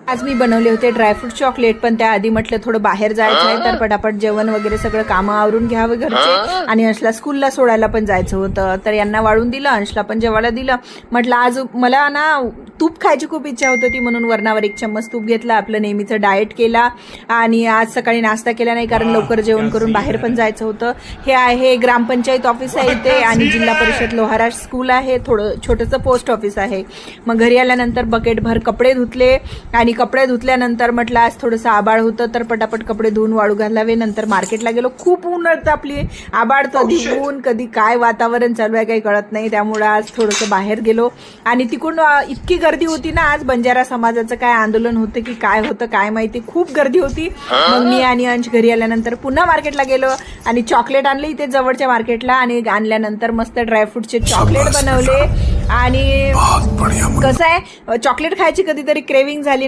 आज मी बनवले होते ड्रायफ्रूट चॉकलेट, पण त्याआधी म्हटलं थोडं बाहेर जायचं आहे तर पटापट जेवण वगैरे सगळं कामं आवरून घ्यावं घरचे, आणि अंशला स्कूलला सोडायला पण जायचं होतं. तर यांना वाळून दिलं, अंशला पण जेवायला दिलं. म्हटलं आज मला ना तूप खायची खूप इच्छा होत होती, म्हणून वरणावर 1 चम्मच तूप घेतला, आपलं नेहमीचं डाएट केला. आणि आज सकाळी नाश्ता केला नाही कारण लवकर जेवण करून बाहेर पण जायचं होतं. हे आहे ग्रामपंचायत ऑफिस आहे इथे, आणि जिल्हा परिषद लोहारा स्कूल आहे, थोडं छोटंसं पोस्ट ऑफिस आहे. मग घरी आल्यानंतर बकेटभर कपडे धुतले, आणि कपडे धुतल्यानंतर म्हटलं आज थोडंसं आबाळ होतं तर पटापट कपडे धुवून वाळू घालावे. नंतर मार्केटला गेलो, खूप ऊन आपली आबाळ, कधी ऊन कधी काय वातावरण चालू आहे काही कळत नाही. त्यामुळे आज थोडंसं बाहेर गेलो, आणि तिकडून इतकी गर्दी होती ना, आज बंजारा समाजाचं काय आंदोलन होतं की काय होतं काय माहिती, खूप गर्दी होती. मग मी आणि अंश घरी आल्यानंतर पुन्हा मार्केटला गेलो आणि चॉकलेट आणले इथे जवळच्या मार्केटला, आणि आणल्यानंतर मस्त ड्रायफ्रूटचे चॉकलेट बनवले. आणि कसं आहे, चॉकलेट खायची कधीतरी क्रेविंग झाली ना